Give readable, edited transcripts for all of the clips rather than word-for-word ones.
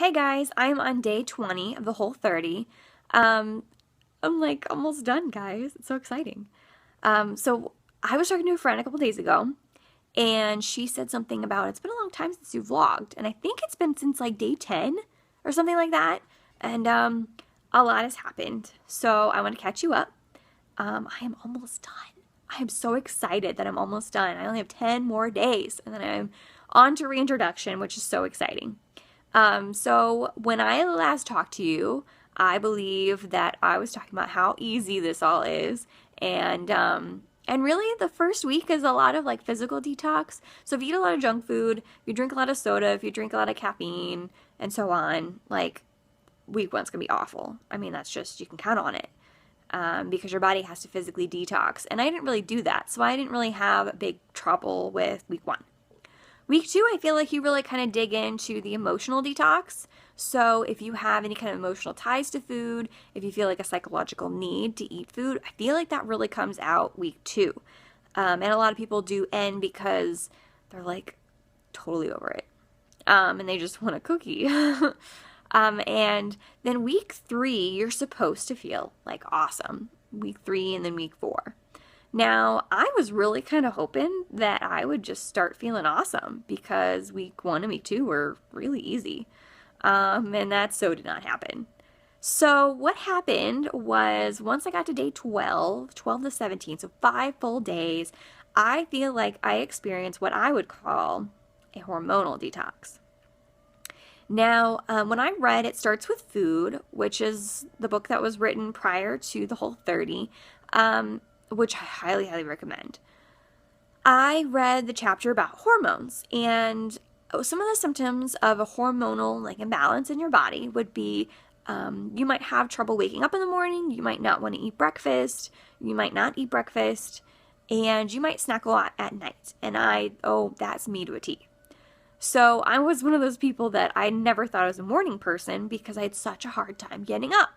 Hey guys, I'm on day 20 of the Whole30. Um, I'm like almost done, guys. It's so exciting. So I was talking to a friend a couple days ago, and she said something about it's been a long time since you vlogged, and I think it's been since like day 10 or something like that. And a lot has happened, so I want to catch you up. I am almost done. I am so excited that I'm almost done. I only have 10 more days, and then I'm on to reintroduction, which is so exciting. So when I last talked to you, I believe that I was talking about how easy this all is, and really the first week is a lot of like physical detox. So if you eat a lot of junk food, if you drink a lot of soda, if you drink a lot of caffeine, and so on, like week one's gonna be awful. I mean, that's just, you can count on it. Because your body has to physically detox. And I didn't really do that, so I didn't really have big trouble with week one. Week two, I feel like you really kind of dig into the emotional detox. So if you have any kind of emotional ties to food, if you feel like a psychological need to eat food, I feel like that really comes out week two. And a lot of people do end because they're like totally over it. And they just want a cookie. And then week three, you're supposed to feel like awesome. Week three and then week four. Now, I was really kind of hoping that I would just start feeling awesome because week one and week two were really easy. And that so did not happen. So what happened was once I got to day 12 to 17, so 5 full days, I feel like I experienced what I would call a hormonal detox. Now, when I read It Starts with Food, which is the book that was written prior to the Whole30, which I highly, highly recommend, I read the chapter about hormones, and some of the symptoms of a hormonal like imbalance in your body would be you might have trouble waking up in the morning, you might not want to eat breakfast, you might not eat breakfast, and you might snack a lot at night. And that's me to a T. So I was one of those people that I never thought I was a morning person because I had such a hard time getting up.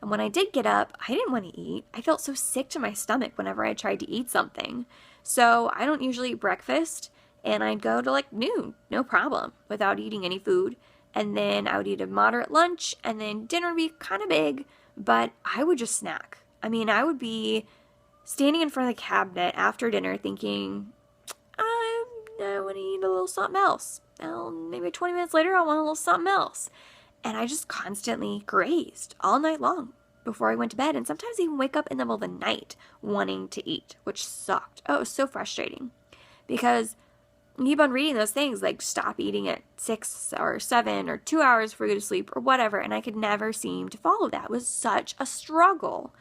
And when I did get up, I didn't want to eat. I felt so sick to my stomach whenever I tried to eat something. So I don't usually eat breakfast, and I'd go to like noon, no problem, without eating any food. And then I would eat a moderate lunch, and then dinner would be kind of big, but I would just snack. I mean, I would be standing in front of the cabinet after dinner thinking, I want to eat a little something else. Well, maybe 20 minutes later, I want a little something else. And I just constantly grazed all night long before I went to bed, and sometimes even wake up in the middle of the night wanting to eat, which sucked. Oh, it was so frustrating because you keep on reading those things like stop eating at 6 or 7 or 2 hours before you go to sleep or whatever, and I could never seem to follow that. It was such a struggle.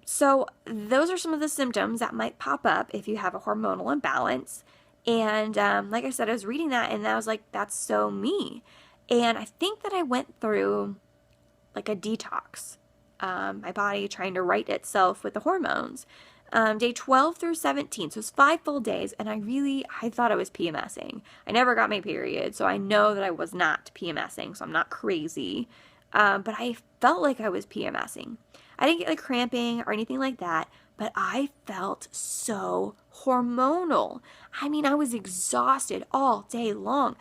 So those are some of the symptoms that might pop up if you have a hormonal imbalance. And like I said, I was reading that and I was like, that's so me. And I think that I went through like a detox, my body trying to right itself with the hormones. Day 12 through 17, so it's 5 full days, and I thought I was PMSing. I never got my period, so I know that I was not PMSing, so I'm not crazy. But I felt like I was PMSing. I didn't get like cramping or anything like that, but I felt so hormonal. I mean, I was exhausted all day long.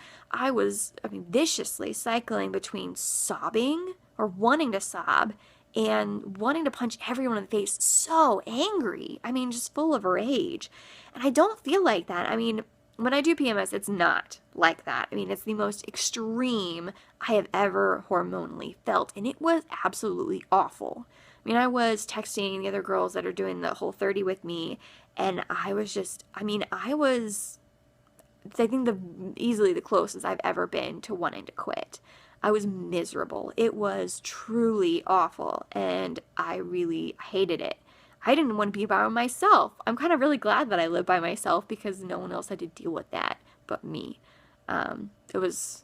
Viciously cycling between sobbing or wanting to sob and wanting to punch everyone in the face. So angry. I mean, just full of rage. And I don't feel like that. I mean, when I do PMS, it's not like that. I mean, it's the most extreme I have ever hormonally felt, and it was absolutely awful. I mean, I was texting the other girls that are doing the Whole30 with me, and I think easily the closest I've ever been to wanting to quit. I was miserable. It was truly awful, and I really hated it. I didn't want to be by myself. I'm kind of really glad that I lived by myself because no one else had to deal with that but me. It was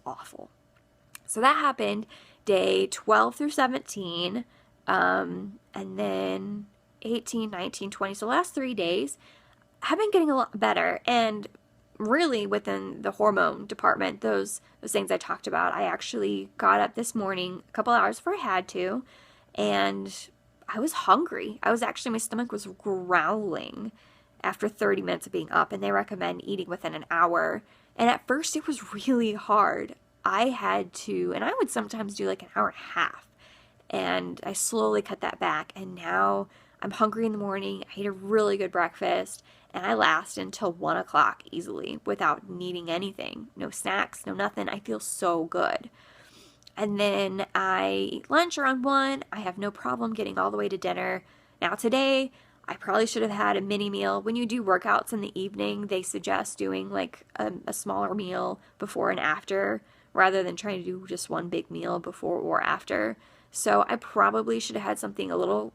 awful. So that happened day 12 through 17, and then 18, 19, 20. So the last 3 days have been getting a lot better. And really within the hormone department, those things I talked about, I actually got up this morning a couple hours before I had to, and I was hungry. My stomach was growling after 30 minutes of being up, and they recommend eating within an hour. And at first it was really hard. I had to, and I would sometimes do like an hour and a half, and I slowly cut that back, and now I'm hungry in the morning. I ate a really good breakfast, and I last until 1 o'clock easily without needing anything. No snacks, no nothing. I feel so good. And then I eat lunch around 1. I have no problem getting all the way to dinner. Now today, I probably should have had a mini meal. When you do workouts in the evening, they suggest doing like a smaller meal before and after rather than trying to do just one big meal before or after. So I probably should have had something a little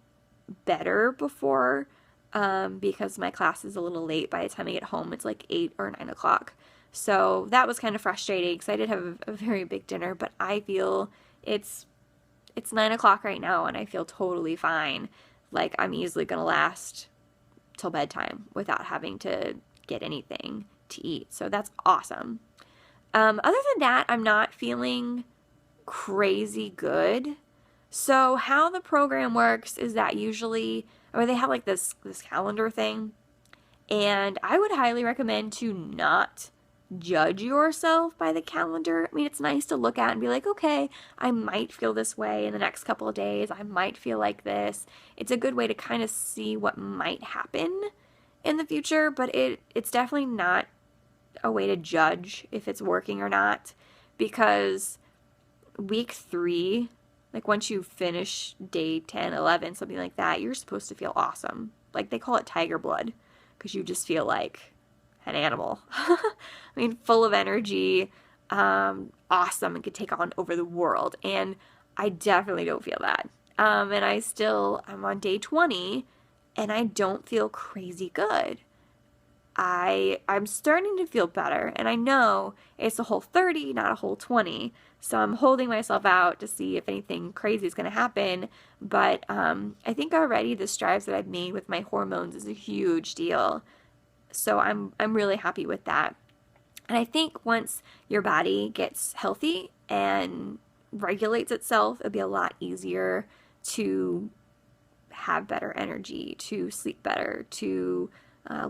better before because my class is a little late. By the time I get home, it's like 8 or 9 o'clock. So that was kind of frustrating because I did have a very big dinner, but I feel it's 9 o'clock right now and I feel totally fine. Like I'm easily going to last till bedtime without having to get anything to eat. So that's awesome. Other than that, I'm not feeling crazy good. So how the program works is that usually, or they have like this calendar thing, and I would highly recommend to not judge yourself by the calendar. I mean, it's nice to look at and be like, okay, I might feel this way in the next couple of days. I might feel like this. It's a good way to kind of see what might happen in the future, but it's definitely not a way to judge if it's working or not, because week 3, like once you finish day 10, 11, something like that, you're supposed to feel awesome. Like they call it tiger blood because you just feel like an animal. I mean, full of energy, awesome, and could take on over the world. And I definitely don't feel that. And I'm on day 20 and I don't feel crazy good. I'm starting to feel better, and I know it's a Whole30, not a Whole20, so I'm holding myself out to see if anything crazy is going to happen, but I think already the strides that I've made with my hormones is a huge deal, so I'm really happy with that. And I think once your body gets healthy and regulates itself, it'll be a lot easier to have better energy, to sleep better, to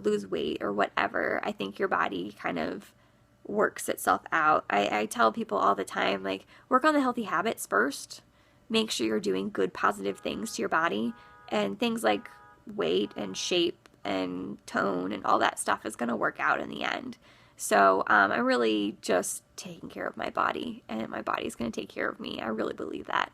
lose weight or whatever. I think your body kind of works itself out. I tell people all the time, like, work on the healthy habits first. Make sure you're doing good, positive things to your body, and things like weight and shape and tone and all that stuff is going to work out in the end. So I'm really just taking care of my body, and my body's going to take care of me. I really believe that.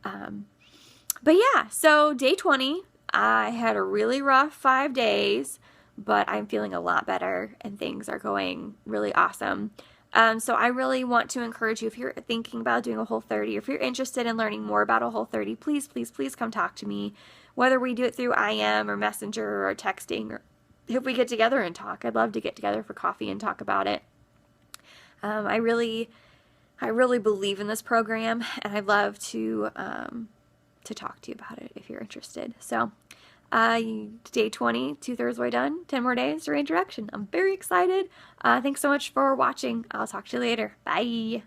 But yeah, so day 20, I had a really rough 5 days, but I'm feeling a lot better and things are going really awesome. So I really want to encourage you, if you're thinking about doing a Whole30, or if you're interested in learning more about a Whole30, please, please, please come talk to me. Whether we do it through IM or Messenger or texting, or if we get together and talk. I'd love to get together for coffee and talk about it. I really believe in this program, and I'd love to talk to you about it if you're interested. So day 20, 2/3 way done, 10 more days to reintroduction. I'm very excited. Thanks so much for watching. I'll talk to you later. Bye.